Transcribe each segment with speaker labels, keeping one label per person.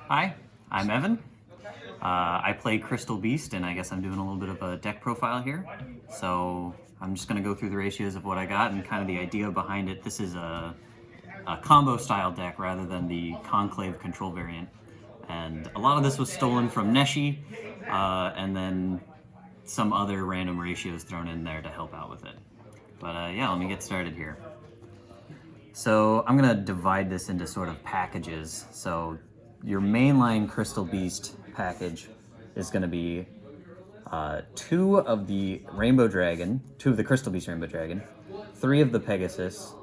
Speaker 1: Hi, I'm Evan. I play Crystal Beast, and I guess I'm doing a little bit of a deck profile here. So I'm just going to go through the ratios of what I got and kind of the idea behind it. This is a combo style deck rather than the Conclave control variant. And a lot of this was stolen from Neshi, and then some other random ratios thrown in there to help out with it. But yeah, let me get started here. So I'm going to divide this into sort of packages. So your mainline Crystal Beast package is going to be two of the Crystal Beast Rainbow Dragon, three of the Pegasus,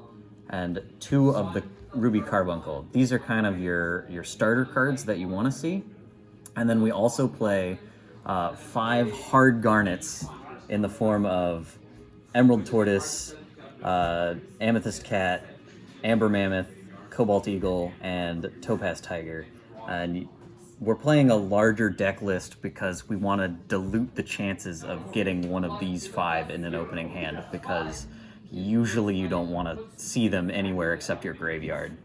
Speaker 1: and two of the Ruby Carbuncle. These are kind of your starter cards that you want to see. And then we also play 5 hard garnets in the form of Emerald Tortoise, Amethyst Cat, Amber Mammoth, Cobalt Eagle, and Topaz Tiger. And we're playing a larger deck list because we want to dilute the chances of getting one of these 5 in an opening hand, because usually you don't want to see them anywhere except your graveyard.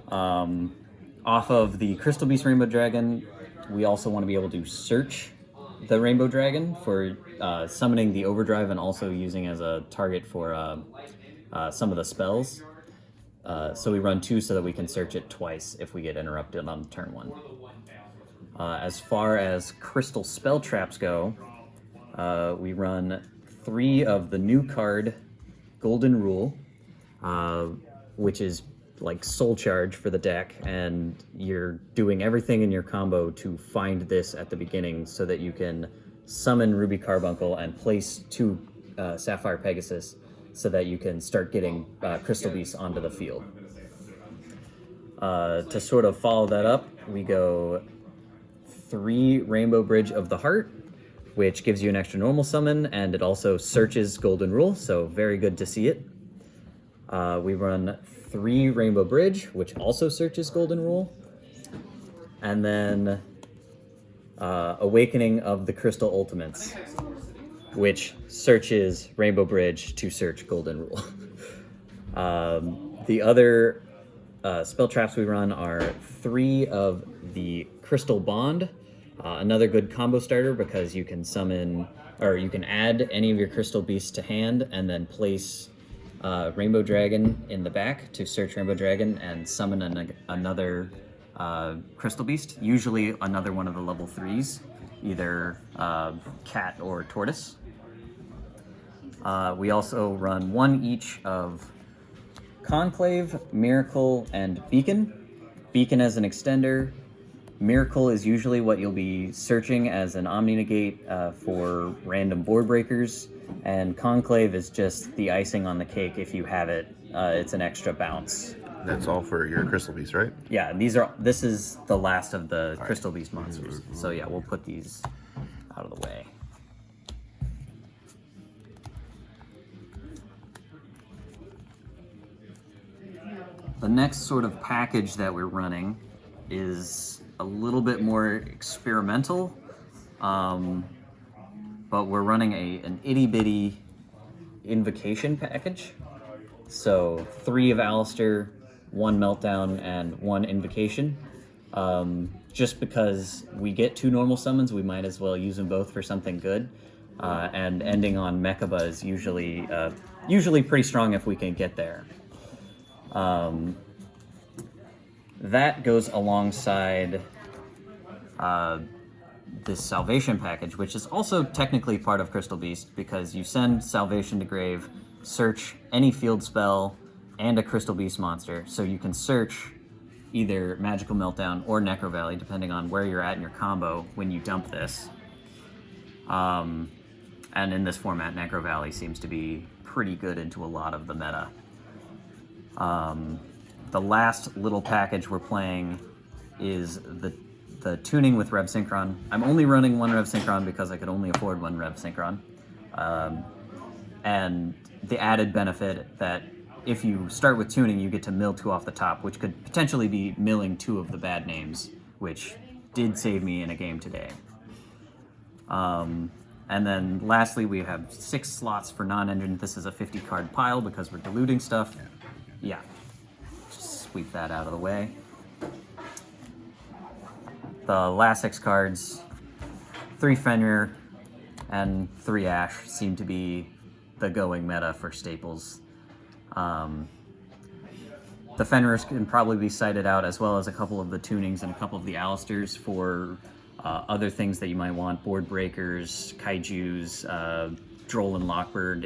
Speaker 1: Off of the Crystal Beast Rainbow Dragon, we also want to be able to search the Rainbow Dragon for summoning the Overdrive and also using as a target for some of the spells. So we run 2 so that we can search it twice if we get interrupted on turn 1. As far as crystal spell traps go, we run 3 of the new card Golden Rule, which is like soul charge for the deck, and you're doing everything in your combo to find this at the beginning so that you can summon Ruby Carbuncle and place 2 Sapphire Pegasus so that you can start getting Crystal Beasts onto the field. To sort of follow that up, we go 3 Rainbow Bridge of the Heart, which gives you an extra normal summon, and it also searches Golden Rule, so very good to see it. We run 3 Rainbow Bridge, which also searches Golden Rule. And then Awakening of the Crystal Ultimates, which searches Rainbow Bridge to search Golden Rule. The other spell traps we run are 3 of the Crystal Bond, another good combo starter because you can summon, or you can add any of your Crystal Beasts to hand and then place Rainbow Dragon in the back to search Rainbow Dragon and summon another Crystal Beast, usually another one of the level 3s, either Cat or Tortoise. We also run 1 each of Conclave, Miracle, and Beacon. Beacon as an extender. Miracle is usually what you'll be searching as an Omni Negate for random board breakers, and Conclave is just the icing on the cake if you have it. It's an extra bounce.
Speaker 2: That's all for your Crystal Beast, right?
Speaker 1: Yeah, this is the last of the Crystal Beast monsters. So yeah, we'll put these out of the way. The next sort of package that we're running is a little bit more experimental, but we're running an itty-bitty Invocation package. So 3 of Alistair, 1 Meltdown, and 1 Invocation. Just because we get 2 normal summons, we might as well use them both for something good. And ending on Mechaba is usually pretty strong if we can get there. That goes alongside this Salvation package, which is also technically part of Crystal Beast because you send Salvation to grave, search any field spell, and a Crystal Beast monster, so you can search either Magical Meltdown or Necro Valley, depending on where you're at in your combo when you dump this. And in this format, Necro Valley seems to be pretty good into a lot of the meta. The last little package we're playing is the tuning with Rev Synchron. I'm only running 1 Rev Synchron because I could only afford 1 Rev Synchron. And the added benefit that if you start with tuning, you get to mill 2 off the top, which could potentially be milling 2 of the bad names, which did save me in a game today. And then lastly, we have 6 slots for non-engine. This is a 50-card pile because we're diluting stuff. Yeah. Just sweep that out of the way. the last 6 cards, 3 Fenrir and 3 Ash seem to be the going meta for staples. The Fenrirs can probably be cited out, as well as a couple of the tunings and a couple of the Alistairs for other things that you might want: board breakers, kaijus, Droll and Lockbird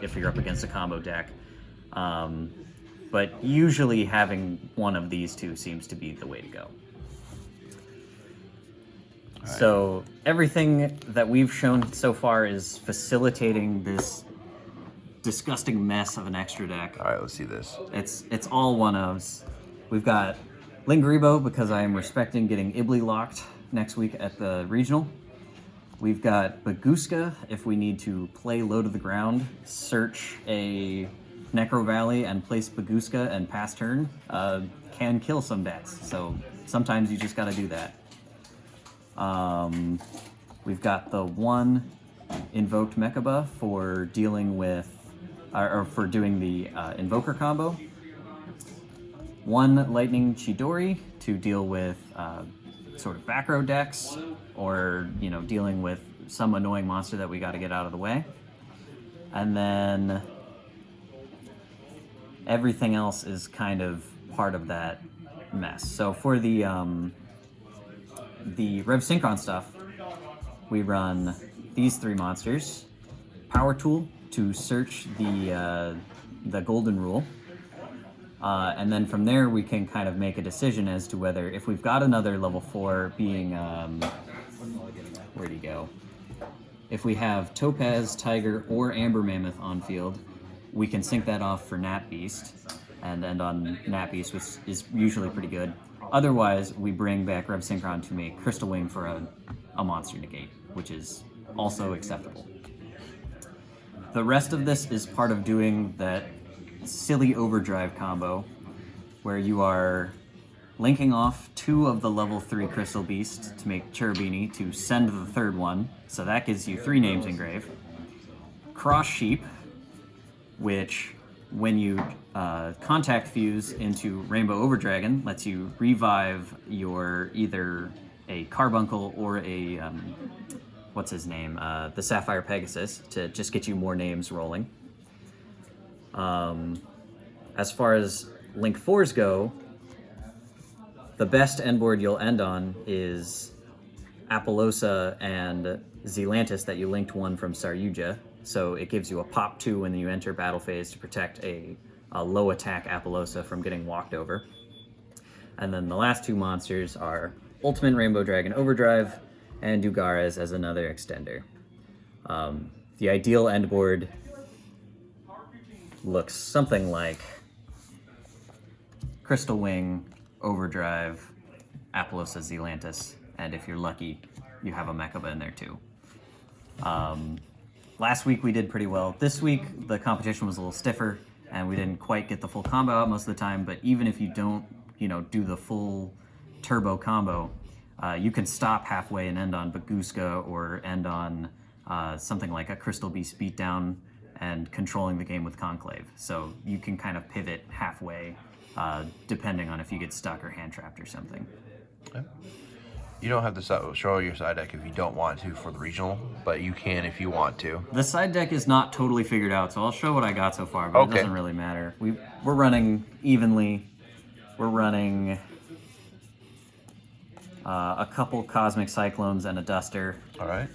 Speaker 1: if you're up against a combo deck. But usually having one of these two seems to be the way to go. Right. So everything that we've shown so far is facilitating this disgusting mess of an extra deck.
Speaker 2: All right, let's see this.
Speaker 1: It's all one-ofs. We've got Lingaribo because I am respecting getting Ibly locked next week at the regional. We've got Baguska if we need to play low to the ground, search a Necro Valley and place Baguska and pass turn. Can kill some decks, so sometimes you just got to do that. We've got the 1 Invoked Mechaba for dealing with or for doing the Invoker combo. 1 Lightning Chidori to deal with sort of back row decks, or dealing with some annoying monster that we got to get out of the way. And then everything else is kind of part of that mess. So for the Rev Synchron stuff, we run these 3 monsters: Power Tool to search the Golden Rule, and then from there we can kind of make a decision as to whether, if we've got another level 4 being where'd he go? If we have Topaz, Tiger, or Amber Mammoth on field, we can sync that off for Nat Beast and end on Nat Beast, which is usually pretty good. Otherwise, we bring back Rev Synchron to make Crystal Wing for a monster negate, which is also acceptable. The rest of this is part of doing that silly overdrive combo where you are linking off 2 of the level 3 Crystal Beasts to make Cherubini to send the 3rd one, so that gives you 3 names engraved. Cross Sheep, which when you contact fuse into Rainbow Overdragon, lets you revive your either a Carbuncle or a what's his name, the Sapphire Pegasus, to just get you more names rolling. As far as Link 4s go, the best end board you'll end on is Apollosa and Zealantis that you linked 1 from Saryuja, so it gives you a pop 2 when you enter battle phase to protect a low attack Apollosa from getting walked over. And then the last 2 monsters are Ultimate Rainbow Dragon Overdrive and Dugares as another extender. The ideal end board looks something like Crystal Wing, Overdrive, Apollosa, Zealantis, and if you're lucky, you have a Mechaba in there too. Last week we did pretty well. This week the competition was a little stiffer, and we didn't quite get the full combo out most of the time, but even if you don't, do the full turbo combo, you can stop halfway and end on Baguska or end on something like a Crystal Beast Beatdown and controlling the game with Conclave. So you can kind of pivot halfway depending on if you get stuck or hand trapped or something.
Speaker 2: Okay. You don't have to show your side deck if you don't want to for the regional, but you can if you want to.
Speaker 1: The side deck is not totally figured out, so I'll show what I got so far, but It doesn't really matter. We're running evenly. We're running a couple Cosmic Cyclones and a Duster.
Speaker 2: All right.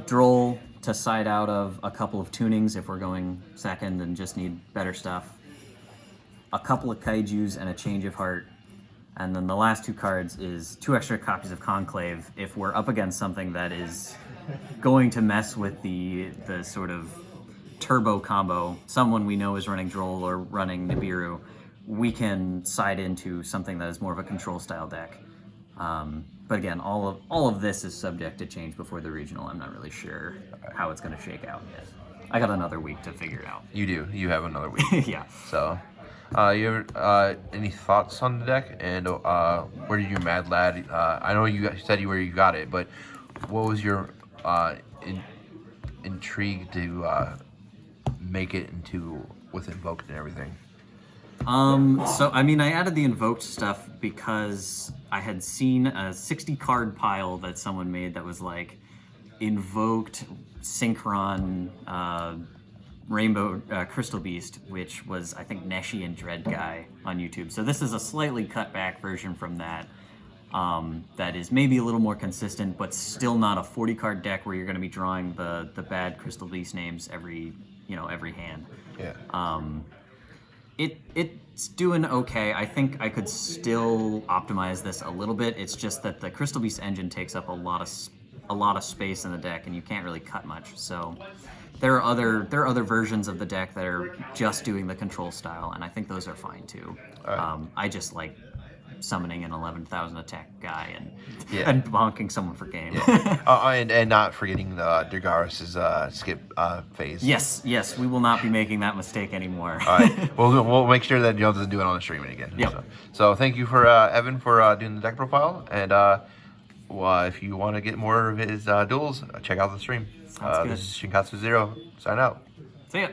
Speaker 1: Droll to side out of a couple of tunings if we're going second and just need better stuff. A couple of Kaijus and a Change of Heart. And then the last 2 cards is 2 extra copies of Conclave if we're up against something that is going to mess with the sort of turbo combo. Someone we know is running Droll or running Nibiru. We can side into something that is more of a control style deck. But again, all of this is subject to change before the regional. I'm not really sure how it's going to shake out yet. I got another week to figure it out.
Speaker 2: You do. You have another week.
Speaker 1: Yeah.
Speaker 2: So, you ever, any thoughts on the deck? And where did your Mad Lad? I know you said where you got it, but what was your intrigue to make it into with Invoked and everything?
Speaker 1: So I mean, I added the Invoked stuff because I had seen a 60 card pile that someone made that was like Invoked, Synchron, Rainbow Crystal Beast, which was I think Neshi and Dread Guy on YouTube. So this is a slightly cut back version from that. That is maybe a little more consistent, but still not a 40 card deck where you're going to be drawing the bad Crystal Beast names every hand.
Speaker 2: Yeah.
Speaker 1: It's doing okay. I think I could still optimize this a little bit. It's just that the Crystal Beast engine takes up a lot of space in the deck, and you can't really cut much. So there are other versions of the deck that are just doing the control style, and I think those are fine too. I just like summoning an 11,000 attack guy and bonking someone for game.
Speaker 2: And not forgetting Dirgaris' skip phase.
Speaker 1: Yes, we will not be making that mistake anymore.
Speaker 2: All right, we'll make sure that Joe doesn't do it on the stream again.
Speaker 1: Yep.
Speaker 2: So thank you for Evan for doing the deck profile, and if you want to get more of his duels, check out the stream.
Speaker 1: Sounds good.
Speaker 2: This is Shinkatsu Zero. Sign out.
Speaker 1: See ya.